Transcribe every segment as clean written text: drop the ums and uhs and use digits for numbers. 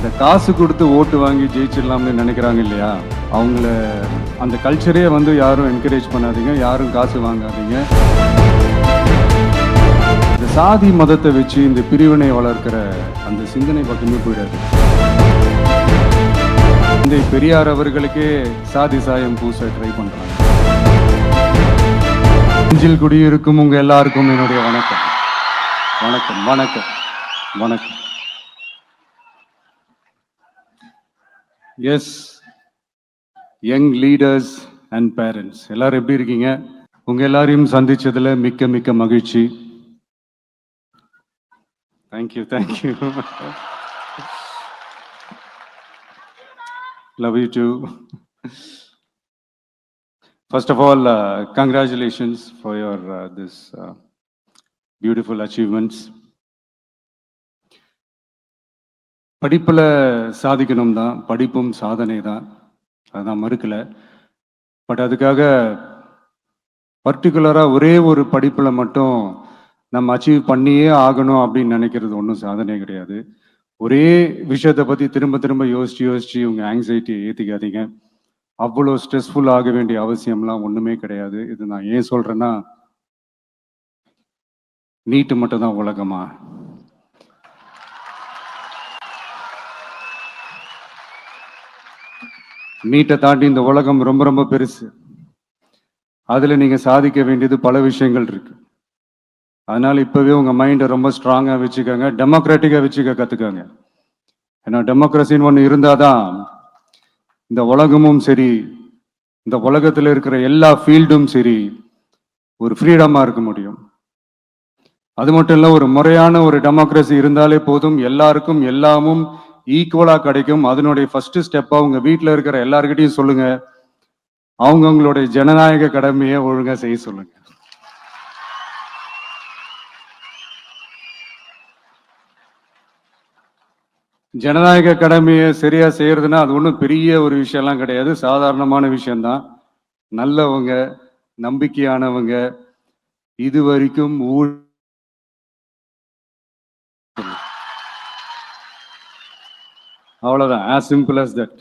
இந்த காசு கொடுத்து ஓட்டு வாங்கி ஜெயிச்சிடலாம்னு நினைக்கிறாங்க இல்லையா, அவங்கள அந்த கல்ச்சரே வந்து யாரும் என்கரேஜ் பண்ணாதீங்க, யாரும் காசு வாங்காதீங்க. இந்த சாதி மதத்தை வச்சு இந்த பிரிவினை வளர்க்கிற அந்த சிந்தனை பக்கமே போயிடாது. இந்த பெரியார் அவர்களுக்கே சாதி சாயம் பூச ட்ரை பண்றாங்க. நெஞ்சில் குடியிருக்கும் உங்க எல்லாருக்கும் என்னுடைய வணக்கம். வணக்கம் வணக்கம் வணக்கம். Yes, young leaders and parents எல்லாரும் எப்படி இருக்கீங்க? உங்க எல்லாரையும் சந்திச்சதுல மிக்க மிக்க மகிழ்ச்சி. Thank you thank you. Love you too. First of all, congratulations for your this beautiful achievements. படிப்புல சாதிக்கணும் தான், படிப்பும் சாதனை தான், அதான் மறுக்கல. பட் அதுக்காக பர்டிகுலரா ஒரே ஒரு படிப்புல மட்டும் நம்ம அச்சீவ் பண்ணியே ஆகணும் அப்படின்னு நினைக்கிறது ஒன்றும் சாதனை கிடையாது. ஒரே விஷயத்தை பத்தி திரும்ப திரும்ப யோசிச்சு உங்க ஆங்ஸைட்டியை ஏத்திக்காதீங்க. அவ்வளோ ஸ்ட்ரெஸ்ஃபுல் ஆக வேண்டிய அவசியம்லாம் ஒண்ணுமே கிடையாது. இது நான் ஏன் சொல்றேன்னா, நீட்டு மட்டும் தான் உலகமா? நீட்டை தாண்டி இந்த உலகம் ரொம்ப ரொம்ப பெருசு. அதுல நீங்க சாதிக்க வேண்டியது பல விஷயங்கள் இருக்கு. அதனால இப்பவே உங்க மைண்டை ரொம்ப ஸ்ட்ராங்கா வச்சுக்கோங்க, டெமோக்ராட்டிக்கா வச்சுக்க கத்துக்கோங்க. ஏன்னா டெமோக்ரஸின்னு ஒன்று இருந்தாதான் இந்த உலகமும் சரி, இந்த உலகத்தில் இருக்கிற எல்லா ஃபீல்டும் சரி, ஒரு ஃப்ரீடமா இருக்க முடியும். அது மட்டும் இல்ல, ஒரு முறையான ஒரு டெமோக்ரஸி இருந்தாலே போதும், எல்லாருக்கும் எல்லாமும் ஈக்குவலா கிடைக்கும். அதனுடைய ஃபர்ஸ்ட் ஸ்டெப்பா உங்க வீட்டில் இருக்கிற எல்லார்கிட்டையும் சொல்லுங்க, அவங்கவுங்களுடைய ஜனநாயக கடமையை ஒழுங்கா செய்ய சொல்லுங்க. ஜனநாயக கடமையை சரியா செய்யறதுன்னா அது ஒன்றும் பெரிய ஒரு விஷயம்லாம் கிடையாது, சாதாரணமான விஷயம்தான். நல்லவங்க, நம்பிக்கையானவங்க, இது வரைக்கும் அவ்வளவுதான். as simple as that.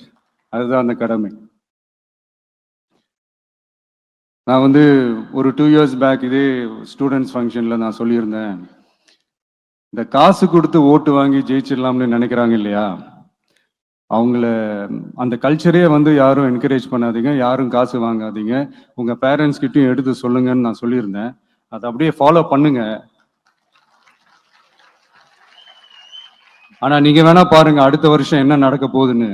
அதுதான் அந்த கடமை. நான் வந்து ஒரு 2 years பேக் இதே ஸ்டூடெண்ட்ஸ் ஃபங்க்ஷன்ல நான் சொல்லியிருந்தேன், இந்த காசு கொடுத்து ஓட்டு வாங்கி ஜெயிச்சிடலாம்னு நினைக்கிறாங்க இல்லையா, அவங்கள அந்த கல்ச்சரே வந்து யாரும் என்கரேஜ் பண்ணாதீங்க, யாரும் காசு வாங்காதீங்க, உங்க பேரண்ட்ஸ் கிட்டையும் எடுத்து சொல்லுங்கன்னு நான் சொல்லியிருந்தேன். அதை அப்படியே ஃபாலோ பண்ணுங்க. ஆனா நீங்க வேணா பாருங்க அடுத்த வருஷம் என்ன நடக்க போகுதுன்னு.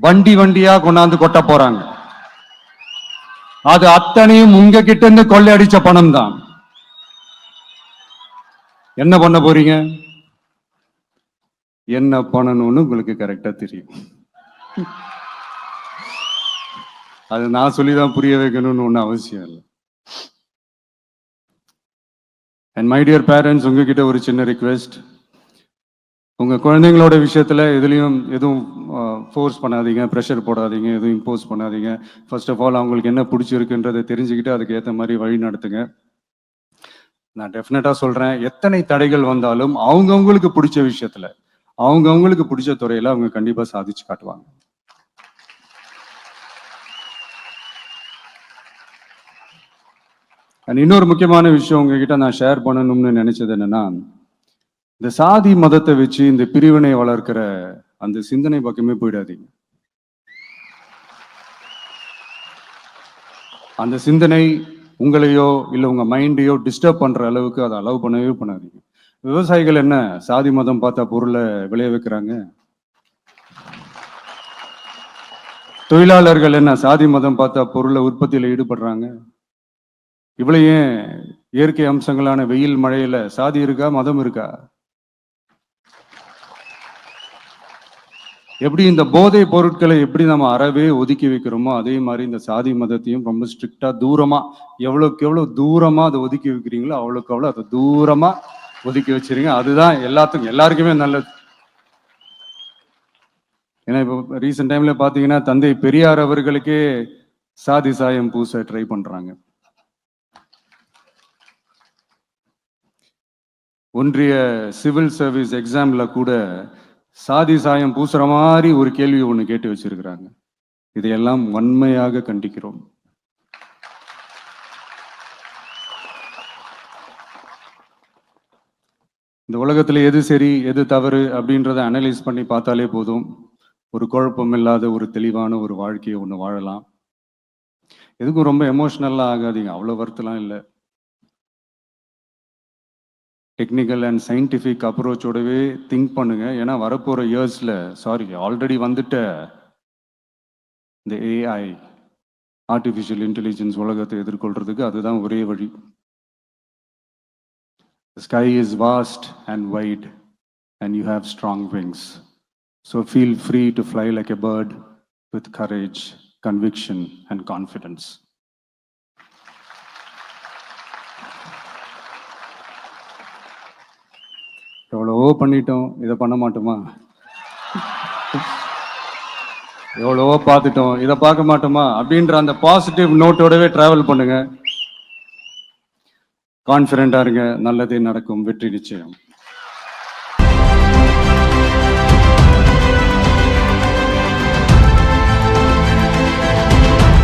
வண்டி வண்டியா கொண்டாந்து கொட்ட போறாங்க. அது அத்தனையும் உங்ககிட்ட இருந்து கொள்ளையடிச்ச பணம் தான். என்ன பண்ண போறீங்க? என்ன பண்ணணும்னு உங்களுக்கு கரெக்டா தெரியும். அது நான் சொல்லிதான் புரிய வைக்கணும்னு ஒன்றும் அவசியம் இல்லை. அண்ட் மை டியர் பேரண்ட்ஸ், உங்ககிட்ட ஒரு சின்ன ரிக்வெஸ்ட். உங்க குழந்தைங்களோட விஷயத்துல எதுவும் ஃபோர்ஸ் பண்ணாதீங்க, ப்ரெஷர் போடாதீங்க, எதுவும் இம்போஸ் பண்ணாதீங்க. ஃபர்ஸ்ட் ஆஃப் ஆல் அவங்களுக்கு என்ன பிடிச்சிருக்குன்றதை தெரிஞ்சுக்கிட்டு அதுக்கு ஏற்ற மாதிரி வழி நடத்துங்க. நான் டெஃபினட்டா சொல்றேன், எத்தனை தடைகள் வந்தாலும் அவங்கவுங்களுக்கு பிடிச்ச விஷயத்துல, அவங்கவுங்களுக்கு பிடிச்ச துறையில அவங்க கண்டிப்பா சாதிச்சு காட்டுவாங்க. இன்னொரு முக்கியமான விஷயம் உங்ககிட்ட நான் ஷேர் பண்ணணும்னு நினைச்சது என்னன்னா, இந்த சாதி மதத்தை வச்சு இந்த பிரிவினை வளர்க்கிற அந்த சிந்தனை பக்கமே போயிடாதீங்க. அந்த சிந்தனை உங்களையோ இல்ல உங்க மைண்டையோ டிஸ்டர்ப் பண்ற அளவுக்கு அதை அலோவ் பண்ணவே பண்ணாதீங்க. விவசாயிகள் என்ன சாதி மதம் பார்த்தா பொருளை விளைய வைக்கிறாங்க? தொழிலாளர்கள் என்ன சாதி மதம் பார்த்தா பொருளை உற்பத்தியில ஈடுபடுறாங்க? இவ்வளவு ஏன் இயற்கை அம்சங்களான வெயில் மழையில சாதி இருக்கா, மதம் இருக்கா? எப்படி இந்த போதை பொருட்களை எப்படி நம்ம அறவே ஒதுக்கி வைக்கிறோமோ, அதே மாதிரி இந்த சாதி மதத்தையும் ரொம்ப ஸ்ட்ரிக்டா தூரமா, எவ்வளவுக்கு எவ்வளவு தூரமா அதை ஒதுக்கி வைக்கிறீங்களோ அவ்வளவுக்கு அவ்வளவு அதை தூரமா ஒதுக்கி வச்சிருங்க. அதுதான் எல்லாருக்குமே நல்லது. ஏன்னா இப்போ ரீசெண்ட் டைம்ல பாத்தீங்கன்னா, தந்தை பெரியார் அவர்களுக்கே சாதி சாயம் பூச ட்ரை பண்றாங்க. ஒன்றிய சிவில் சர்வீஸ் எக்ஸாம்ல கூட சாதி சாயம் பூசுற மாதிரி ஒரு கேள்வி ஒண்ணு கேட்டு வச்சிருக்கிறாங்க. இதையெல்லாம் வன்மையாக கண்டிக்கிறோம். இந்த உலகத்துல எது சரி எது தவறு அப்படின்றத அனலைஸ் பண்ணி பார்த்தாலே போதும். ஒரு குழப்பம் இல்லாத ஒரு தெளிவான ஒரு வாழ்க்கையை ஒண்ணு வாழலாம். எதுக்கும் ரொம்ப எமோஷனல்லாம் ஆகாதீங்க. அவ்வளவு வருத்தலாம் இல்லை. டெக்னிக்கல் அண்ட் சயின்டிஃபிக் அப்ரோச்சோடவே திங்க் பண்ணுங்க. ஏன்னா வரப்போற இயர்ஸ்ல ஆல்ரெடி வந்துட்ட இந்த ஏஐ ஆர்டிஃபிஷியல் இன்டெலிஜென்ஸ் உலகத்தை எதிர்கொள்றதுக்கு அதுதான் ஒரே வழி. The sky is vast and wide and you have strong wings. So feel free to fly like a bird with courage, conviction and confidence. எவ்வளவோ பண்ணிட்டோம், இதை பண்ண மாட்டோமா? எவ்வளவோ பார்த்துட்டோம், இதை பார்க்க மாட்டோமா அப்படின்ற அந்த பாசிட்டிவ் நோட்டோடவே டிராவல் பண்ணுங்க. கான்ஃபிடென்ட்டா இருங்க. நல்லதே நடக்கும். வெற்றி நிச்சயம்.